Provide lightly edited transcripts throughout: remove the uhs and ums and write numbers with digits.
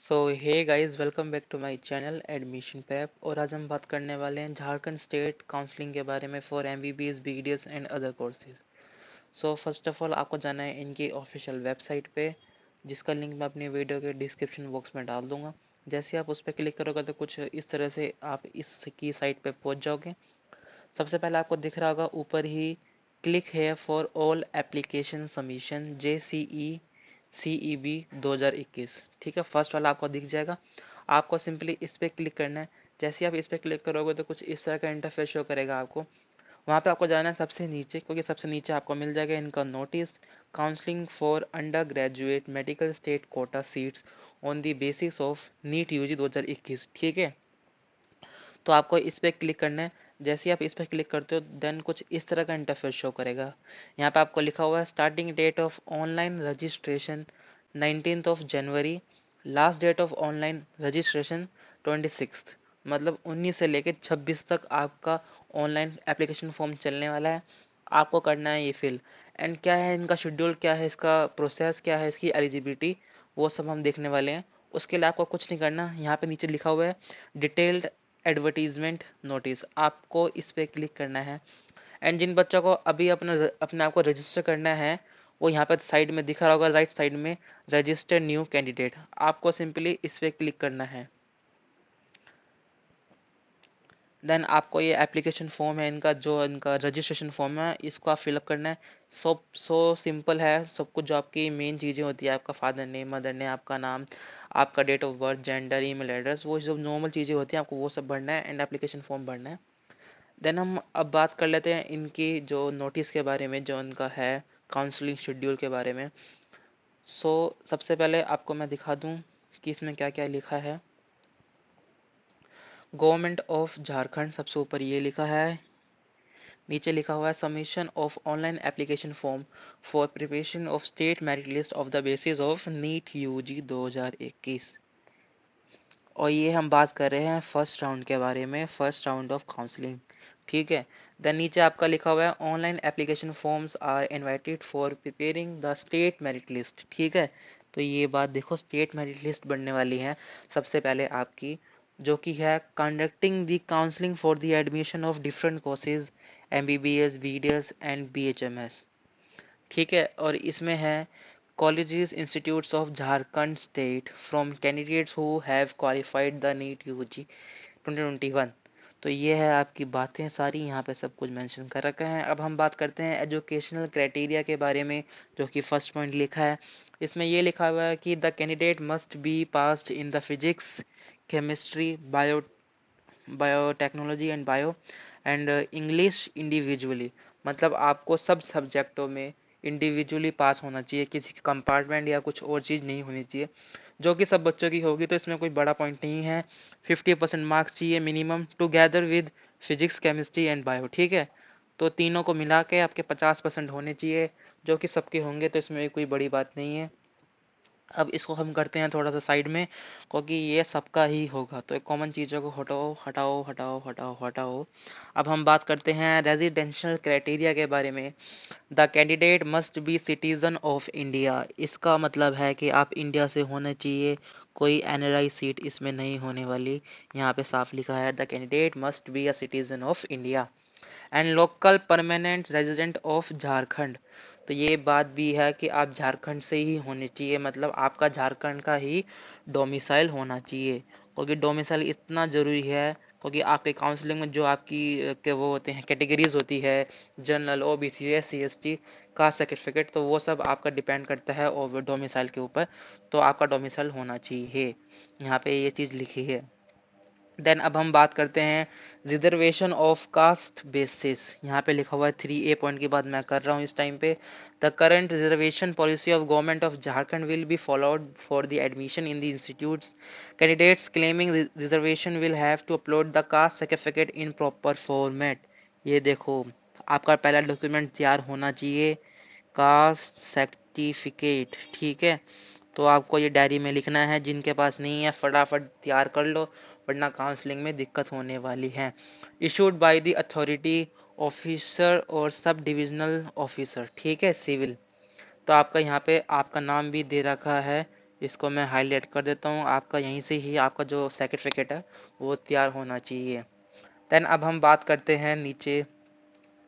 So hey guys, welcome back to my channel admission पैप। और आज हम बात करने वाले हैं झारखंड स्टेट काउंसलिंग के बारे में for MBBS, BDS and other courses. So first of all आपको जाना है इनकी ऑफिशियल वेबसाइट पे, जिसका लिंक मैं अपनी वीडियो के डिस्क्रिप्शन बॉक्स में डाल दूंगा। जैसे आप उस पर क्लिक करोगे तो कुछ इस तरह से आप इसकी साइट पे पहुंच जाओगे। सबसे पहले आपको दिख रहा होगा ऊपर ही, क्लिक है for all application submission JCE CEB 2021। ठीक है, फर्स्ट वाला आपको दिख जाएगा। आपको सिंपली इस पर क्लिक करना है। जैसे ही आप इस पर क्लिक करोगे तो कुछ इस तरह का इंटरफेस शो करेगा आपको। वहाँ पे आपको जाना है सबसे नीचे, क्योंकि सबसे नीचे आपको मिल जाएगा इनका notice, counselling for under graduate medical state quota seats on the basis of NEET UG 2021। ठीक है, तो आपको इस पर क्लिक करना है। जैसे ही आप इस पर क्लिक करते हो देन कुछ इस तरह का इंटरफेस शो करेगा। यहाँ पे आपको लिखा हुआ है starting date of online registration 19th of January, last date of online registration 26th। मतलब 19 से लेकर 26 तक आपका ऑनलाइन एप्लीकेशन फॉर्म चलने वाला है। आपको करना है ये फिल। एंड क्या है इनका शेड्यूल, क्या है इसका प्रोसेस, क्या है इसकी एलिजिबिलिटी, वो सब हम देखने वाले हैं। उसके लिए आपको कुछ नहीं करना। यहाँ पे नीचे लिखा हुआ है डिटेल्ड एडवर्टीजमेंट नोटिस, आपको इस पे क्लिक करना है। एंड जिन बच्चों को अभी अपने आप को रजिस्टर करना है, वो यहाँ पर साइड में दिखा रहा होगा, राइट साइड में रजिस्टर न्यू कैंडिडेट, आपको सिंपली इस पे क्लिक करना है। देन आपको ये एप्लीकेशन फॉर्म है इनका, जो इनका रजिस्ट्रेशन फॉर्म है, इसको आप फिलअप करना है। सो सिंपल है सब कुछ। जो आपकी मेन चीज़ें होती है, आपका फादर नेम, मदर नेम, आपका नाम, आपका date of birth, gender, email address, वो जो नॉर्मल चीज़ें होती हैं आपको वो सब भरना है एंड एप्लीकेशन फॉर्म भरना है। देन हम अब बात कर लेते हैं इनकी जो नोटिस के बारे में, जो इनका है काउंसलिंग शेड्यूल के बारे में। सबसे पहले आपको मैं दिखा दूं कि इसमें क्या क्या लिखा है। गवर्नमेंट ऑफ झारखंड सबसे ऊपर ये लिखा है। नीचे लिखा हुआ है submission of online application form for preparation of state merit list of the basis of NEET UG 2021। और ये हम बात कर रहे हैं फर्स्ट राउंड के बारे में, फर्स्ट राउंड ऑफ काउंसलिंग। ठीक है, देन नीचे आपका लिखा हुआ है online application forms are invited for preparing the state merit list. ठीक है, तो ये बात देखो, स्टेट मेरिट लिस्ट बनने वाली है सबसे पहले आपकी, जो कि है conducting the counselling for the admission of different courses MBBS, BDS and BHMS। ठीक है, और इसमें है colleges institutes of Jharkhand state from candidates who have qualified the NEET UG 2021। तो ये है आपकी बातें सारी, यहाँ पे सब कुछ मेंशन कर रखा है। अब हम बात करते हैं एजुकेशनल क्राइटेरिया के बारे में, जो कि फर्स्ट पॉइंट लिखा है। इसमें ये लिखा हुआ है कि the candidate must be passed in the physics, chemistry, biotechnology and bio and English individually. मतलब आपको सब सब्जेक्टों में इंडिविजुअली पास होना चाहिए, किसी कंपार्टमेंट या कुछ और चीज़ नहीं होनी चाहिए, जो कि सब बच्चों की होगी। तो इसमें कोई बड़ा पॉइंट नहीं है। 50% मार्क्स चाहिए minimum, together with physics, chemistry and bio. ठीक है, तो तीनों को मिला के आपके 50% होने चाहिए, जो कि सबके होंगे, तो इसमें कोई बड़ी बात नहीं है। अब इसको हम करते हैं थोड़ा सा साइड में, क्योंकि ये सबका ही होगा, तो एक कॉमन चीज़ों को हटाओ हटाओ हटाओ हटाओ हटाओ। अब हम बात करते हैं रेजिडेंशियल क्राइटेरिया के बारे में। The candidate must be citizen of India. इसका मतलब है कि आप इंडिया से होने चाहिए, कोई NRI सीट इसमें नहीं होने वाली। यहाँ पे साफ लिखा है the candidate must be a citizen of India and local permanent resident of Jharkhand. तो ये बात भी है कि आप झारखंड से ही होने चाहिए, मतलब आपका झारखंड का ही डोमिसाइल होना चाहिए, क्योंकि डोमिसाइल इतना ज़रूरी है। क्योंकि आपके काउंसलिंग में जो आपकी के वो होते हैं, कैटेगरीज होती है, जनरल, OBC, SC ST का सर्टिफिकेट, तो वो सब आपका डिपेंड करता है और डोमिसाइल के ऊपर। तो आपका डोमिसाइल होना चाहिए, यहाँ पे ये चीज़ लिखी है। देन अब हम बात करते हैं रिजर्वेशन ऑफ कास्ट बेसिस। यहाँ पे लिखा हुआ है 3A पॉइंट की बात मैं कर रहा हूँ इस टाइम पे। The current reservation policy of government of Jharkhand will be followed for the admission in the institutes. Candidates claiming reservation will have to upload the caste certificate in proper format. ये देखो, आपका पहला डॉक्यूमेंट तैयार होना चाहिए, caste certificate. ठीक है, तो आपको ये डायरी में लिखना है। जिनके पास नहीं है फटाफट तैयार कर लो, वरना काउंसलिंग में दिक्कत होने वाली है। Issued by the authority officer और सब डिविजनल ऑफिसर। ठीक है, सिविल। तो आपका यहाँ पे आपका नाम भी दे रखा है, इसको मैं हाईलाइट कर देता हूँ। आपका यहीं से ही आपका जो सर्टिफिकेट है वो तैयार होना चाहिए। देन अब हम बात करते हैं नीचे,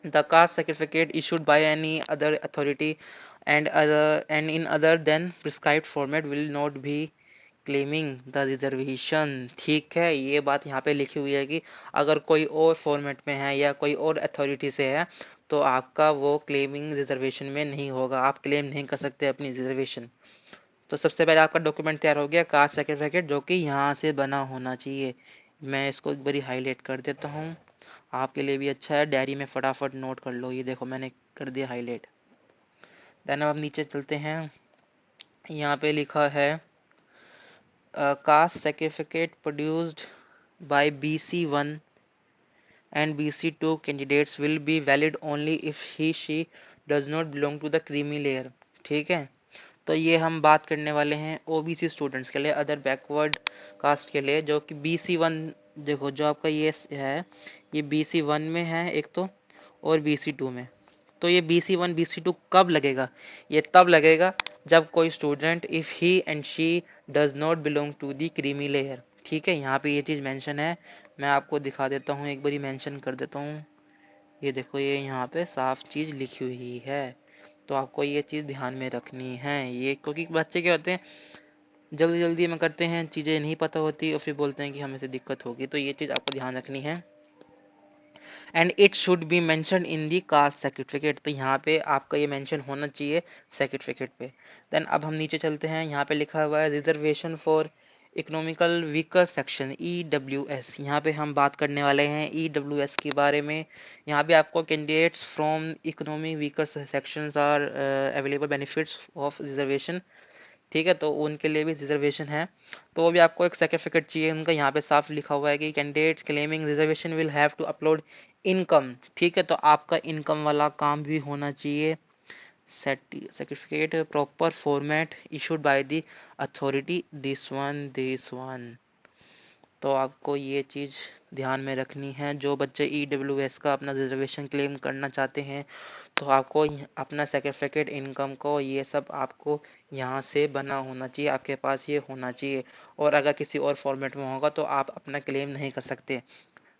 the caste certificate issued by any other authority and in other than prescribed format will not be claiming the reservation. ठीक है, ये बात यहाँ पे लिखी हुई है कि अगर कोई और फॉर्मेट में है या कोई और अथॉरिटी से है तो आपका वो क्लेमिंग रिजर्वेशन में नहीं होगा, आप क्लेम नहीं कर सकते अपनी रिजर्वेशन। तो सबसे पहले आपका डॉक्यूमेंट तैयार हो गया, कास्ट सर्टिफिकेट, जो कि यहाँ से बना होना चाहिए। मैं इसको एक बारी हाईलाइट कर देता हूँ, आपके लिए भी अच्छा है, डायरी में फटाफट नोट कर लो। ये देखो मैंने कर दिया हाईलाइट। देन अब नीचे चलते हैं, यहाँ पे लिखा है caste certificate produced by BC1 and BC2 candidates will be valid only if he/she does not belong to the creamy layer। ठीक है, तो ये हम बात करने वाले हैं ओबीसी स्टूडेंट्स के लिए, अदर बैकवर्ड कास्ट के लिए, जो कि BC1, देखो जो आपका ये है, ये BC1 में है एक तो, और BC2 में। तो ये BC1 BC2 कब लगेगा? ये तब लगेगा जब कोई student if he and she does not belong to the creamy layer. ठीक है, यहाँ पे ये चीज़ मेंशन है, मैं आपको दिखा देता हूँ, एक बारी मेंशन कर देता हूँ। ये देखो, ये यहाँ पे साफ चीज़ लिखी हुई है, तो आपको ये चीज़ ध्यान में रखनी है। ये क्योंकि बच्चे क्या होते हैं, जल्दी जल्दी में करते हैं, चीज़ें नहीं पता होती और फिर बोलते हैं कि हमें से दिक्कत होगी, तो ये चीज़ आपको ध्यान रखनी है। And it should be mention in the caste certificate, तो यहाँ पे आपका ये मेंशन होना चाहिए सर्टिफिकेट पे। देन अब हम नीचे चलते हैं, यहाँ पे लिखा हुआ है reservation for economical weaker section EWS। यहाँ पे हम बात करने वाले हैं EWS के बारे में। यहाँ पे आपको candidates from economy weaker sections are available benefits of reservation. ठीक है, तो उनके लिए भी रिजर्वेशन है, तो वो भी आपको एक सर्टिफिकेट चाहिए उनका। यहाँ पे साफ लिखा हुआ है कि candidates claiming reservation will have to upload income. ठीक है, तो आपका इनकम वाला काम भी होना चाहिए। Certificate proper format issued by the authority, this one. तो आपको ये चीज़ ध्यान में रखनी है, जो बच्चे EWS का अपना रिजर्वेशन क्लेम करना चाहते हैं, तो आपको अपना सर्टिफिकेट इनकम को ये सब आपको यहाँ से बना होना चाहिए, आपके पास ये होना चाहिए। और अगर किसी और फॉर्मेट में होगा तो आप अपना क्लेम नहीं कर सकते।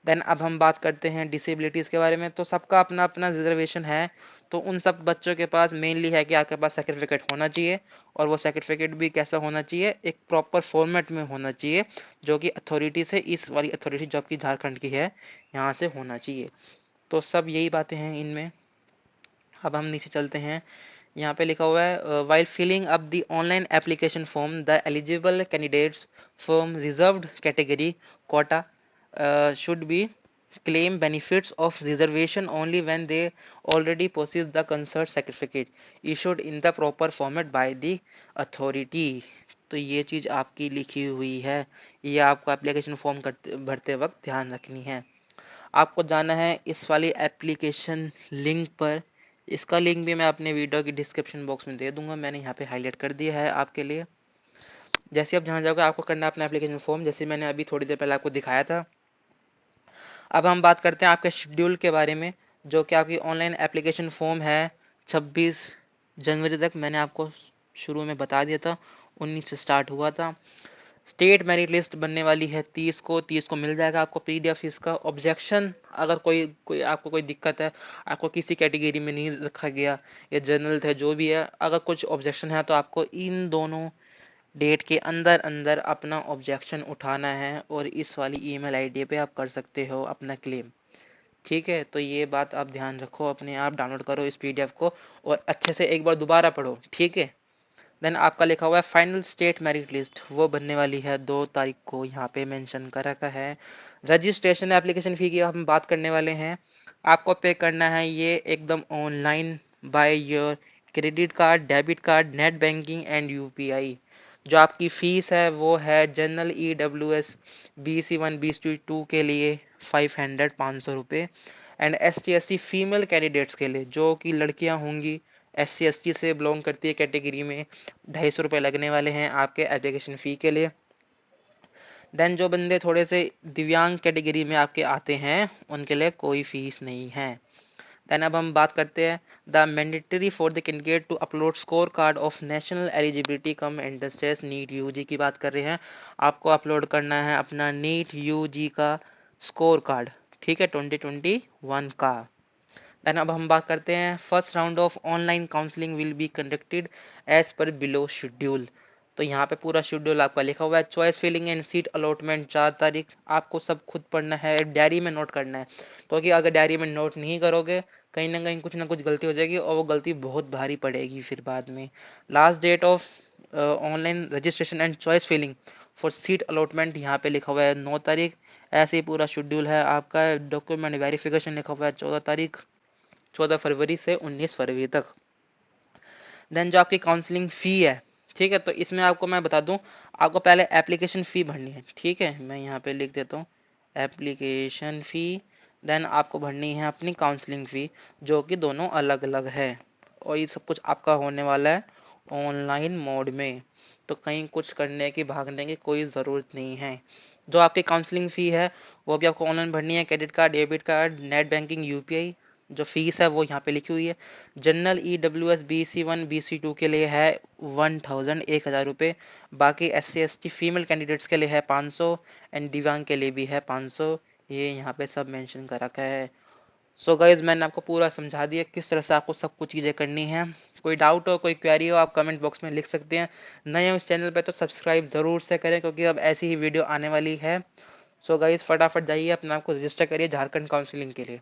देन अब हम बात करते हैं डिसेबिलिटीज़ के बारे में। तो सबका अपना अपना रिजर्वेशन है, तो उन सब बच्चों के पास मेनली है कि आपके पास सर्टिफिकेट होना चाहिए, और वो सर्टिफिकेट भी कैसा होना चाहिए, एक प्रॉपर फॉर्मेट में होना चाहिए, जो कि अथॉरिटी से, इस वाली अथॉरिटी जो आपकी झारखंड की है, यहाँ से होना चाहिए। तो सब यही बातें हैं इनमें। अब हम नीचे चलते हैं, यहाँ पे लिखा हुआ है while filling up the online application form the eligible candidates from reserved category quota should be claim benefits of reservation only when they already possess the concert certificate issued in the proper format by the authority। तो ये चीज़ आपकी लिखी हुई है, ये आपको application form भरते वक्त ध्यान रखनी है। आपको जाना है इस वाली एप्लीकेशन लिंक पर, इसका लिंक भी मैं अपने वीडियो की डिस्क्रिप्शन बॉक्स में दे दूंगा, मैंने यहाँ पे हाईलाइट कर दिया है आपके लिए। जैसे आप जहाँ जाओगे आपको करना है अपना एप्लीकेशन फॉर्म, जैसे मैंने अभी थोड़ी देर पहले आपको दिखाया था। अब हम बात करते हैं आपके शेड्यूल के बारे में, जो कि आपकी ऑनलाइन एप्लीकेशन फॉर्म है 26 जनवरी तक, मैंने आपको शुरू में बता दिया था, 19 से स्टार्ट हुआ था। स्टेट मेरिट लिस्ट बनने वाली है 30 को मिल जाएगा आपको PDF इसका। ऑब्जेक्शन, अगर कोई कोई आपको कोई दिक्कत है, आपको किसी कैटेगरी में नहीं रखा गया या जनरल है, जो भी है, अगर कुछ ऑब्जेक्शन है तो आपको इन दोनों डेट के अंदर अंदर अपना ऑब्जेक्शन उठाना है, और इस वाली ईमेल आईडी पे आप कर सकते हो अपना क्लेम। ठीक है, तो ये बात आप ध्यान रखो, अपने आप डाउनलोड करो इस PDF को और अच्छे से एक बार दोबारा पढ़ो। ठीक है, देन आपका लिखा हुआ है फाइनल स्टेट मेरिट लिस्ट, वो बनने वाली है 2 तारीख को, यहाँ पे मेंशन कर रखा है। रजिस्ट्रेशन एप्लीकेशन फ़ी की हम बात करने वाले हैं, आपको पे करना है ये एकदम online by your credit card, debit card, net banking and UPI। जो आपकी फ़ीस है वो है जनरल EWS BC1 BC2 के लिए 500 and ST SC female candidates के लिए, जो कि लड़कियां होंगी, SC ST से बिलोंग करती है कैटेगरी में, 250 लगने वाले हैं आपके एप्लीकेशन फ़ी के लिए। देन जो बंदे थोड़े से दिव्यांग कैटेगरी में आपके आते हैं उनके लिए कोई फीस नहीं है। देन अब हम बात करते हैं the mandatory for the candidate to upload score card of national eligibility cum entrance NEET UG की बात कर रहे हैं। आपको अपलोड करना है अपना नीट यूजी का स्कोर कार्ड, ठीक है, 2021 का। देन अब हम बात करते हैं first round of online counselling will be conducted as per below schedule. तो यहाँ पे पूरा शेड्यूल आपका लिखा हुआ है। Choice filling and seat allotment 4 तारीख, आपको सब खुद पढ़ना है, डायरी में नोट करना है, क्योंकि अगर डायरी में नोट नहीं करोगे कहीं ना कुछ गलती हो जाएगी और वो गलती बहुत भारी पड़ेगी फिर बाद में। Last date of online registration and choice filling for seat allotment यहाँ पे लिखा हुआ है 9 तारीख। ऐसे ही पूरा शेड्यूल है आपका। डॉक्यूमेंट वेरिफिकेशन लिखा हुआ है 14 तारीख, 14 फरवरी से 19 फरवरी तक। देन जो आपकी काउंसलिंग फ़ी है, ठीक है, तो इसमें आपको मैं बता दूं, आपको पहले एप्लीकेशन फ़ी भरनी है, ठीक है, मैं यहाँ पे लिख देता हूँ एप्लीकेशन फ़ी। देन आपको भरनी है अपनी काउंसलिंग फ़ी, जो कि दोनों अलग अलग है। और ये सब कुछ आपका होने वाला है ऑनलाइन मोड में, तो कहीं कुछ करने की भागने की कोई ज़रूरत नहीं है। जो आपकी काउंसलिंग फ़ी है वो भी आपको ऑनलाइन भरनी है। Credit card, debit card, net banking, UPI. जो फीस है वो यहाँ पे लिखी हुई है। जनरल EWS BC1 BC2 के लिए है 1000, 1000 रुपये। बाकी SC ST फीमेल कैंडिडेट्स के लिए है 500 एंड दिव्यांग के लिए भी है 500। ये यहाँ पे सब मेंशन कर रखा है। सो गाइज मैंने आपको पूरा समझा दिया किस तरह से आपको सब कुछ चीज़ें करनी है। कोई डाउट हो, कोई क्वेरी हो, आप कमेंट बॉक्स में लिख सकते हैं। नए हो इस चैनल पे तो सब्सक्राइब ज़रूर से करें, क्योंकि अब ऐसी ही वीडियो आने वाली है। सो गाइज फटाफट जाइए अपने आप को रजिस्टर करिए झारखंड काउंसलिंग के लिए।